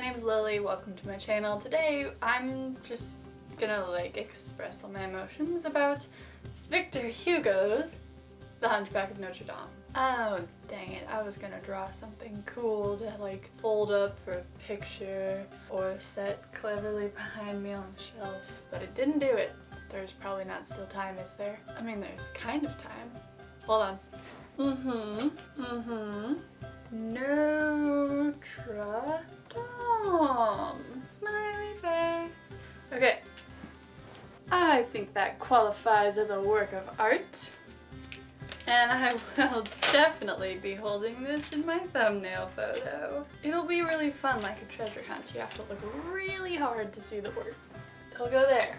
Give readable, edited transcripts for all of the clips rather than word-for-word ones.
name's Lily, welcome to my channel. Today I'm just gonna express all my emotions about Victor Hugo's The Hunchback of Notre Dame. Oh dang it, I was gonna draw something cool to hold up for a picture or set cleverly behind me on the shelf, but it didn't do it. There's probably not still time, is there? I mean, there's kind of time. Hold on. Notre Dame. Smiley face. Okay. I think that qualifies as a work of art. And I will definitely be holding this in my thumbnail photo. It'll be really fun, like a treasure hunt. You have to look really hard to see the words. It'll go there.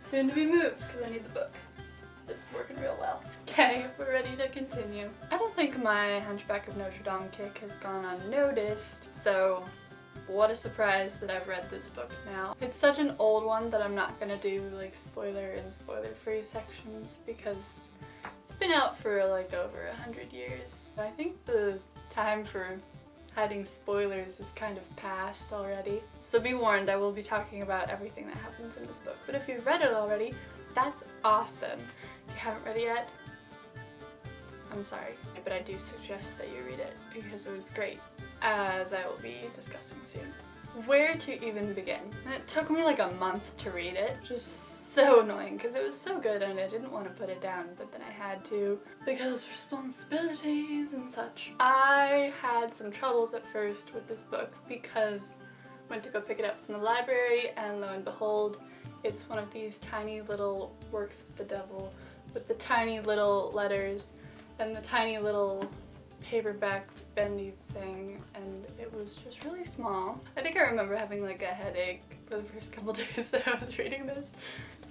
Soon to be moved, because I need the book. This is working real well. Okay, we're ready to continue. I don't think my Hunchback of Notre Dame kick has gone unnoticed, so what a surprise that I've read this book now. It's such an old one that I'm not gonna do spoiler and spoiler-free sections because it's been out for over 100 years. I think the time for hiding spoilers is kind of past already. So be warned, I will be talking about everything that happens in this book. But if you've read it already, that's awesome. If you haven't read it yet, I'm sorry, but I do suggest that you read it because it was great, as I will be discussing soon. Where to even begin? And it took me a month to read it, just so annoying because it was so good and I didn't want to put it down, but then I had to because responsibilities and such. I had some troubles at first with this book because I went to go pick it up from the library and lo and behold, it's one of these tiny little works of the devil with the tiny little letters and the tiny little paperback bendy thing, and it was just really small. I think I remember having a headache for the first couple days that I was reading this.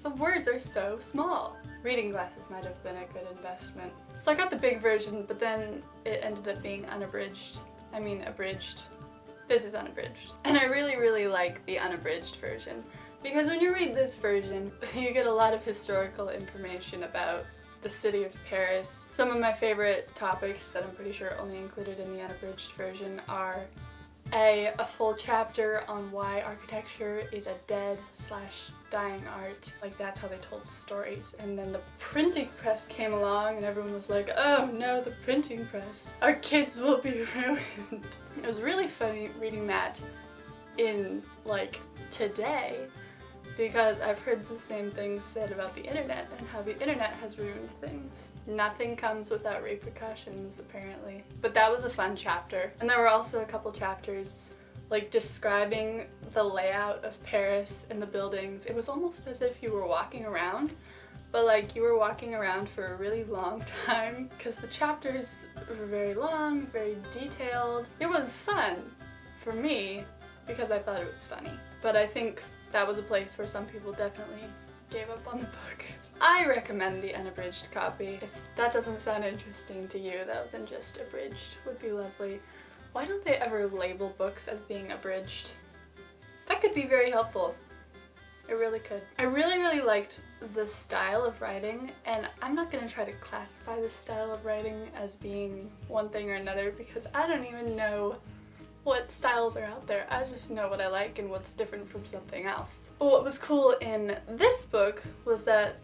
The words are so small. Reading glasses might have been a good investment. So I got the big version, but then it ended up being unabridged. I mean abridged. This is unabridged. And I really like the unabridged version because when you read this version, you get a lot of historical information about the city of Paris. Some of my favorite topics that I'm pretty sure are only included in the unabridged version are a full chapter on why architecture is a dead/dying art. That's how they told stories. And then the printing press came along and everyone was like, oh no, the printing press. Our kids will be ruined. It was really funny reading that in today, because I've heard the same thing said about the internet and how the internet has ruined things. Nothing comes without repercussions, apparently. But that was a fun chapter. And there were also a couple chapters describing the layout of Paris and the buildings. It was almost as if you were walking around, but you were walking around for a really long time because the chapters were very long, very detailed. It was fun for me because I thought it was funny. But I think that was a place where some people definitely gave up on the book. I recommend the unabridged copy. If that doesn't sound interesting to you though, then just abridged would be lovely. Why don't they ever label books as being abridged? That could be very helpful. It really could. I really liked the style of writing, and I'm not gonna try to classify the style of writing as being one thing or another because I don't even know what styles are out there. I just know what I like and what's different from something else. But what was cool in this book was that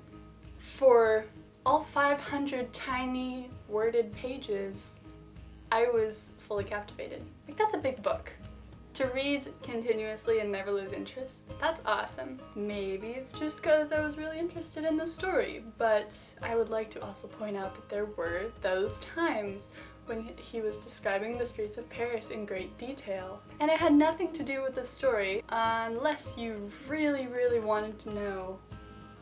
for all 500 tiny worded pages, I was fully captivated. That's a big book. To read continuously and never lose interest, that's awesome. Maybe it's just because I was really interested in the story, but I would like to also point out that there were those times when he was describing the streets of Paris in great detail. And it had nothing to do with the story unless you really wanted to know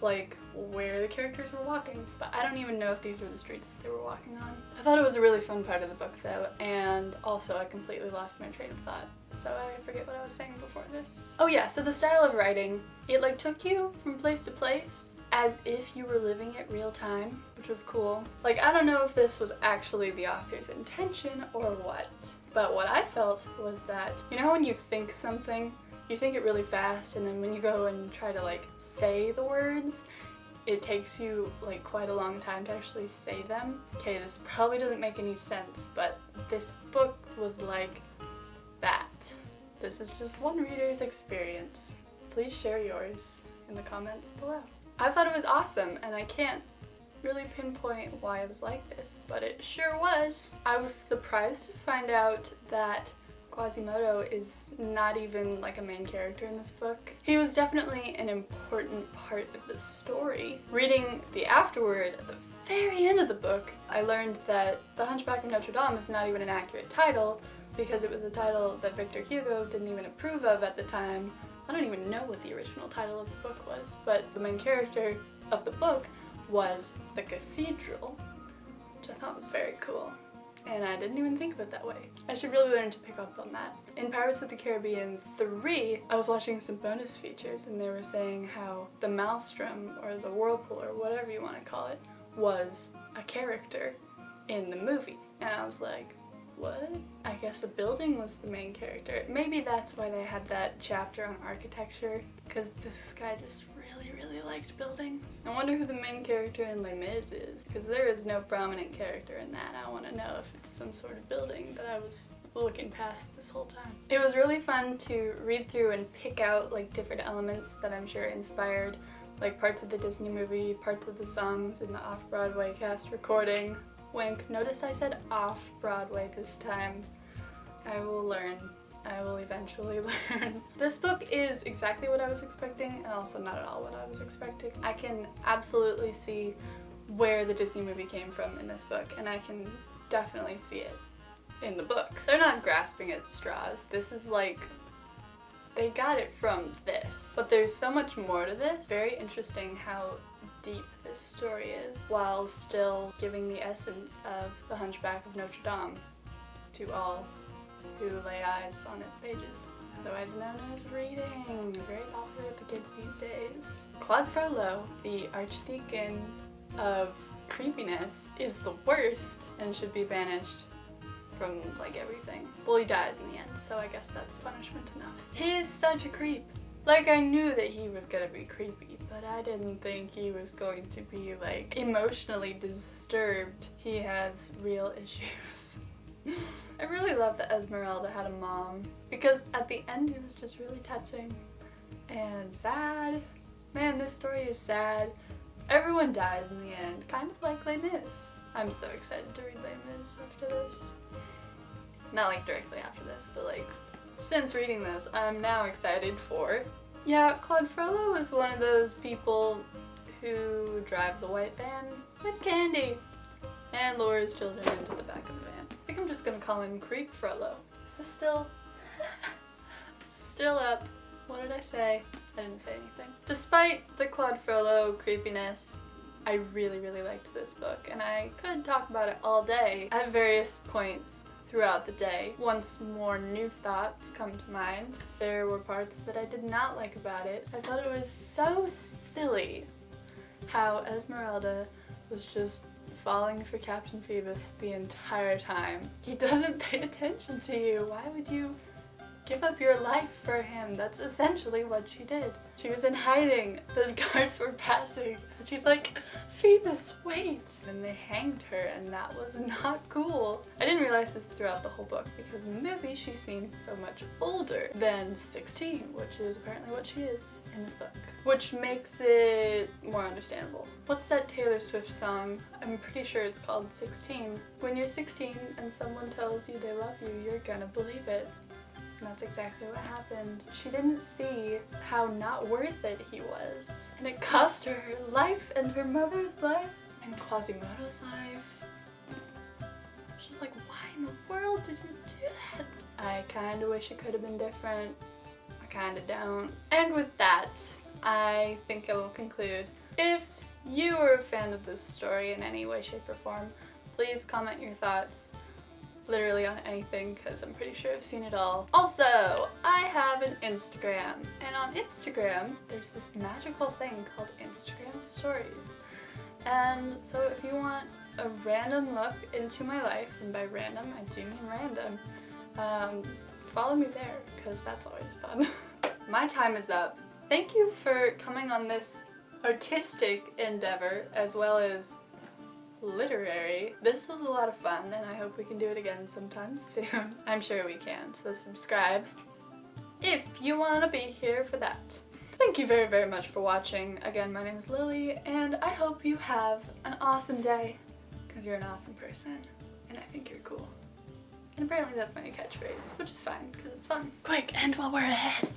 where the characters were walking. But I don't even know if these were the streets that they were walking on. I thought it was a really fun part of the book though, and also I completely lost my train of thought. So I forget what I was saying before this. Oh yeah, so the style of writing, it took you from place to place as if you were living it real time, which was cool. I don't know if this was actually the author's intention or what, but what I felt was that, you know when you think something, you think it really fast, and then when you go and try to say the words, it takes you quite a long time to actually say them. Okay, this probably doesn't make any sense, but this book was like that. This is just one reader's experience. Please share yours in the comments below. I thought it was awesome, and I can't really pinpoint why it was like this, but it sure was. I was surprised to find out that Quasimodo is not even like a main character in this book. He was definitely an important part of the story. Reading the afterword at the very end of the book, I learned that The Hunchback of Notre Dame is not even an accurate title because it was a title that Victor Hugo didn't even approve of at the time. I don't even know what the original title of the book was, but the main character of the book was the cathedral, which I thought was very cool. And I didn't even think of it that way. I should really learn to pick up on that. In Pirates of the Caribbean 3, I was watching some bonus features and they were saying how the Maelstrom, or the Whirlpool, or whatever you want to call it, was a character in the movie. And I was like, what? I guess a building was the main character. Maybe that's why they had that chapter on architecture, because this guy just really liked buildings. I wonder who the main character in Les Mis is, because there is no prominent character in that. I want to know if it's some sort of building that I was looking past this whole time. It was really fun to read through and pick out like different elements that I'm sure inspired like parts of the Disney movie, parts of the songs in the off-Broadway cast recording. Wink. Notice I said off-Broadway this time. I will learn. I will eventually learn. This book is exactly what I was expecting and also not at all what I was expecting. I can absolutely see where the Disney movie came from in this book, and I can definitely see it in the book. They're not grasping at straws. This is like, they got it from this. But there's so much more to this. Very interesting how deep this story is, while still giving the essence of The Hunchback of Notre Dame to all who lay eyes on its pages, otherwise known as reading. Very popular with the kids these days. Claude Frollo, the Archdeacon of creepiness, is the worst and should be banished from like everything. Well, he dies in the end, so I guess that's punishment enough. He is such a creep. Like, I knew that he was gonna be creepy, but I didn't think he was going to be like emotionally disturbed. He has real issues. I really love that Esmeralda had a mom, because at the end he was just really touching and sad. Man, this story is sad. Everyone dies in the end, kind of like Les Mis. I'm so excited to read Les Mis after this. Not like directly after this, but like since reading this, I'm now excited for... Yeah, Claude Frollo is one of those people who drives a white van with candy and lures children into the back of the van. I think I'm just gonna call him Creep Frollo. Is this still... still up? What did I say? I didn't say anything. Despite the Claude Frollo creepiness, I really liked this book, and I could talk about it all day at various points throughout the day. Once more new thoughts come to mind. There were parts that I did not like about it. I thought it was so silly how Esmeralda was just falling for Captain Phoebus the entire time. He doesn't pay attention to you. Why would you give up your life for him? That's essentially what she did. She was in hiding. The guards were passing. And she's like, Phoebus, wait! And they hanged her, and that was not cool. I didn't realize this throughout the whole book, because in the movie she seems so much older than 16, which is apparently what she is in this book. Which makes it more understandable. What's that Taylor Swift song? I'm pretty sure it's called 16. When you're 16 and someone tells you they love you, you're gonna believe it. And that's exactly what happened. She didn't see how not worth it he was. And it cost her her life and her mother's life and Quasimodo's life. She was like, why in the world did you do that? I kinda wish it could have been different. I kinda don't. And with that, I think I will conclude. If you are a fan of this story in any way, shape, or form, please comment your thoughts. Literally on anything, because I'm pretty sure I've seen it all. Also, I have an Instagram, and on Instagram there's this magical thing called Instagram Stories. And so if you want a random look into my life, and by random I do mean random, follow me there, because that's always fun. My time is up. Thank you for coming on this artistic endeavor, as well as literary. This was a lot of fun, and I hope we can do it again sometime soon. I'm sure we can. So subscribe, if you want to be here for that. Thank you very, very much for watching. Again, my name is Lily, and I hope you have an awesome day, because you're an awesome person, and I think you're cool. And apparently that's my new catchphrase, which is fine, because it's fun. Quick, end while we're ahead.